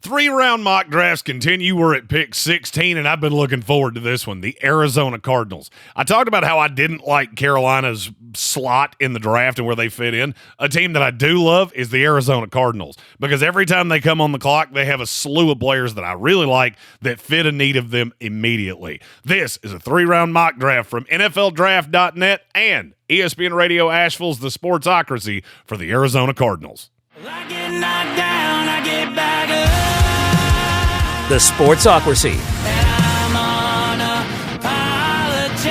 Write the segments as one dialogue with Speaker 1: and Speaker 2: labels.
Speaker 1: 3-round mock drafts continue. We're at pick 16, and I've been looking forward to this one, the Arizona Cardinals. I talked about how I didn't like Carolina's slot in the draft and where they fit in. A team that I do love is the Arizona Cardinals, because every time they come on the clock, they have a slew of players that I really like that fit a need of them immediately. This is a 3-round mock draft from NFLDraft.net and ESPN Radio Asheville's The Sportsocracy for the Arizona Cardinals.
Speaker 2: I get knocked down, I get back up.
Speaker 3: The Sportsocracy.
Speaker 2: And I'm unapologetic.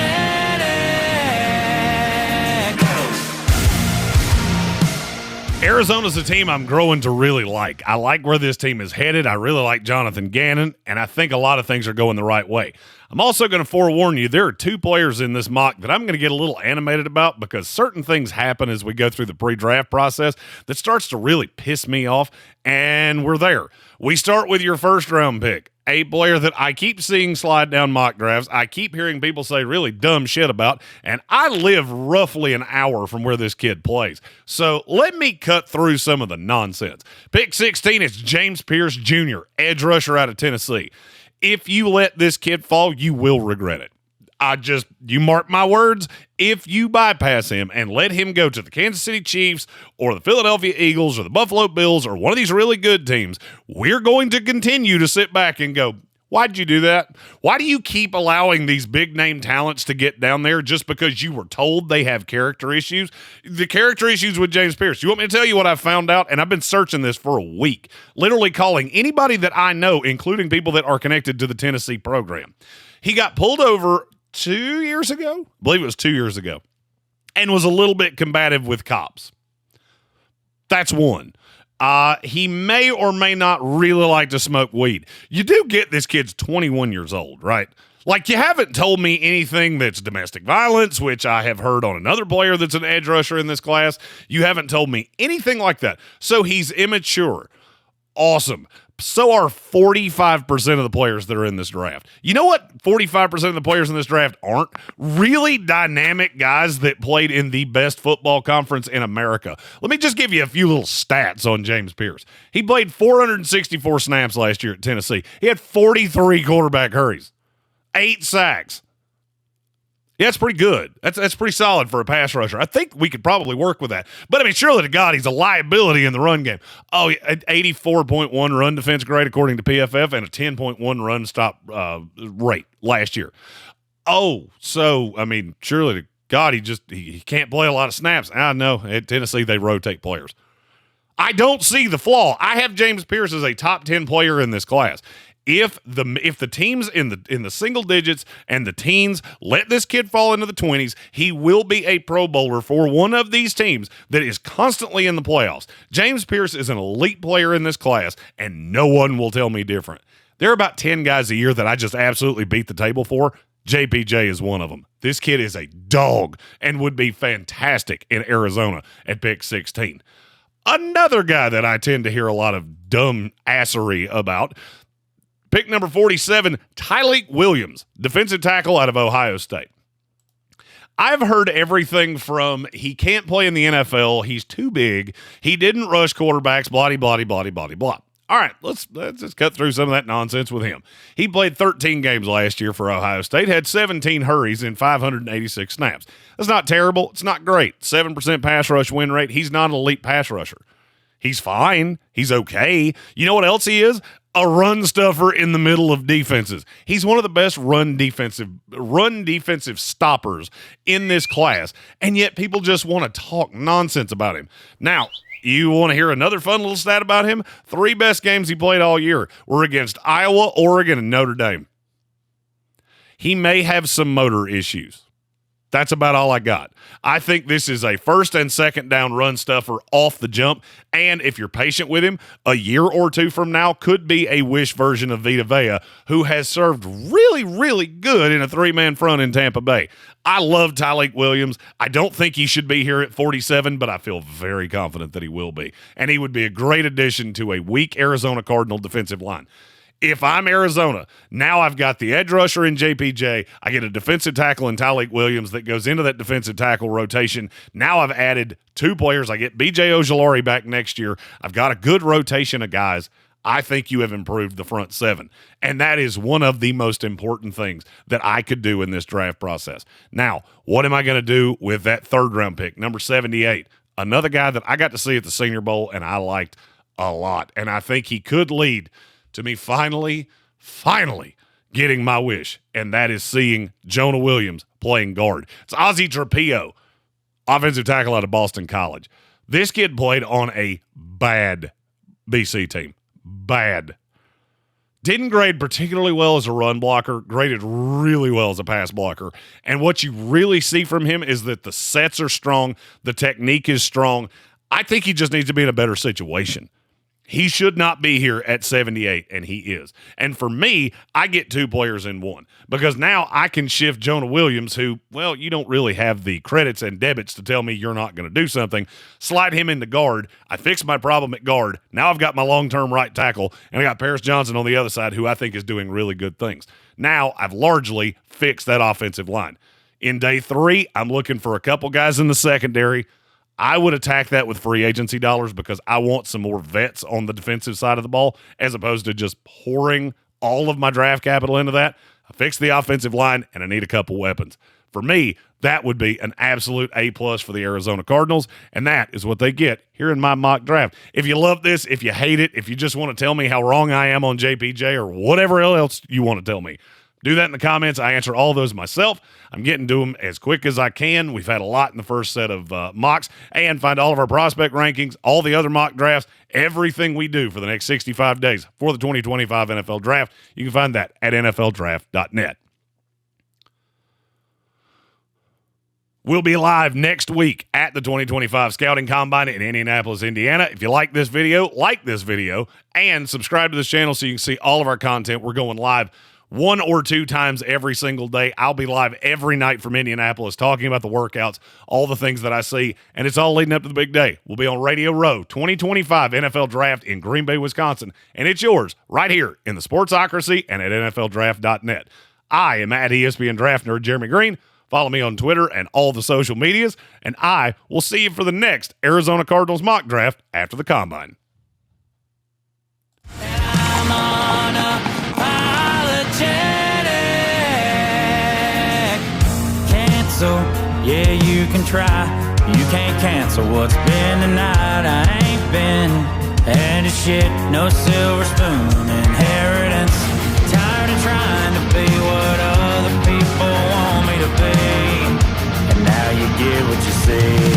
Speaker 1: Arizona's a team I'm growing to really like. I like where this team is headed. I really like Jonathan Gannon, and I think a lot of things are going the right way. I'm also going to forewarn you, there are 2 players in this mock that I'm going to get a little animated about because certain things happen as we go through the pre-draft process that starts to really piss me off, and we're there. We start with your first-round pick, a player that I keep seeing slide down mock drafts. I keep hearing people say really dumb shit about, and I live roughly an hour from where this kid plays. So let me cut through some of the nonsense. Pick 16 is James Pearce Jr., edge rusher out of Tennessee. If you let this kid fall, you will regret it. You mark my words, if you bypass him and let him go to the Kansas City Chiefs or the Philadelphia Eagles or the Buffalo Bills or one of these really good teams, we're going to continue to sit back and go, why'd you do that? Why do you keep allowing these big-name talents to get down there just because you were told they have character issues? The character issues with James Pearce. You want me to tell you what I found out? And I've been searching this for a week, literally calling anybody that I know, including people that are connected to the Tennessee program. He got pulled over 2 years ago? I believe it was 2 years ago, and was a little bit combative with cops. That's one. He may or may not really like to smoke weed. You do get this kid's 21 years old, right? Like, you haven't told me anything that's domestic violence, which I have heard on another player that's an edge rusher in this class. You haven't told me anything like that. So he's immature. Awesome. So are 45% of the players that are in this draft. You know what 45% of the players in this draft aren't? Really dynamic guys that played in the best football conference in America. Let me just give you a few little stats on James Pearce. He played 464 snaps last year at Tennessee. He had 43 quarterback hurries, 8 sacks. Yeah, that's pretty good. That's pretty solid for a pass rusher. I think we could probably work with that. But, I mean, surely to God, he's a liability in the run game. Oh, 84.1 run defense grade according to PFF and a 10.1 run stop rate last year. Oh, so, I mean, surely to God, he can't play a lot of snaps. I know. At Tennessee, they rotate players. I don't see the flaw. I have James Pearce as a top 10 player in this class. If the teams in the single digits and the teens let this kid fall into the 20s, he will be a Pro Bowler for one of these teams that is constantly in the playoffs. James Pearce is an elite player in this class, and no one will tell me different. There are about 10 guys a year that I just absolutely beat the table for. JPJ is one of them. This kid is a dog and would be fantastic in Arizona at pick 16. Another guy that I tend to hear a lot of dumb assery about, pick number 47, Tyleik Williams, defensive tackle out of Ohio State. I've heard everything from he can't play in the NFL, he's too big, he didn't rush quarterbacks, blah, blah, blah, blah, blah. All right, let's just cut through some of that nonsense with him. He played 13 games last year for Ohio State, had 17 hurries in 586 snaps. That's not terrible. It's not great. 7% pass rush win rate. He's not an elite pass rusher. He's fine. He's okay. You know what else he is? A run stuffer in the middle of defenses. He's one of the best run defensive stoppers in this class, and yet people just want to talk nonsense about him. Now, you want to hear another fun little stat about him? 3 best games he played all year were against Iowa, Oregon, and Notre Dame. He may have some motor issues. That's about all I got. I think this is a first and second down run stuffer off the jump, and if you're patient with him, a year or 2 from now could be a wish version of Vita Vea, who has served really, really good in a 3-man front in Tampa Bay. I love Tyleik Williams. I don't think he should be here at 47, but I feel very confident that he will be, and he would be a great addition to a weak Arizona Cardinal defensive line. If I'm Arizona, now I've got the edge rusher in JPJ. I get a defensive tackle in Tyleik Williams that goes into that defensive tackle rotation. Now I've added 2 players. I get B.J. Ojulari back next year. I've got a good rotation of guys. I think you have improved the front seven. And that is one of the most important things that I could do in this draft process. Now, what am I going to do with that third-round pick, number 78? Another guy that I got to see at the Senior Bowl and I liked a lot. And I think he could lead to me finally getting my wish, and that is seeing Jonah Williams playing guard. It's Ozzy Trapilo, offensive tackle out of Boston College. This kid played on a bad BC team. Bad. Didn't grade particularly well as a run blocker, graded really well as a pass blocker. And what you really see from him is that the sets are strong, the technique is strong. I think he just needs to be in a better situation. He should not be here at 78, and he is. And for me, I get two players in one because now I can shift Jonah Williams, who, well, you don't really have the credits and debits to tell me you're not going to do something, slide him into guard. I fixed my problem at guard. Now I've got my long-term right tackle, and I got Paris Johnson on the other side, who I think is doing really good things. Now I've largely fixed that offensive line. In day 3, I'm looking for a couple guys in the secondary. I would attack that with free agency dollars because I want some more vets on the defensive side of the ball as opposed to just pouring all of my draft capital into that. I fixed the offensive line, and I need a couple weapons. For me, that would be an absolute A+ for the Arizona Cardinals, and that is what they get here in my mock draft. If you love this, if you hate it, if you just want to tell me how wrong I am on JPJ or whatever else you want to tell me, do that in the comments. I answer all those myself. I'm getting to them as quick as I can. We've had a lot in the first set of mocks. And find all of our prospect rankings, all the other mock drafts, everything we do for the next 65 days for the 2025 NFL Draft. You can find that at nfldraft.net. We'll be live next week at the 2025 Scouting Combine in Indianapolis, Indiana. If you like this video, and subscribe to this channel so you can see all of our content. We're going live 1 or 2 times every single day. I'll be live every night from Indianapolis talking about the workouts, all the things that I see, and it's all leading up to the big day. We'll be on Radio Row 2025 NFL Draft in Green Bay, Wisconsin, and it's yours right here in the Sportsocracy and at nfldraft.net. I am at ESPN Draft Nerd Jeremy Green. Follow me on Twitter and all the social medias, and I will see you for the next Arizona Cardinals mock draft after the Combine.
Speaker 2: I'm unapologetic. Cancel, yeah, you can try. You can't cancel what's been tonight. I ain't been had a shit, no silver spoon inheritance. Tired of trying to be what other people want me to be, and now you get what you see.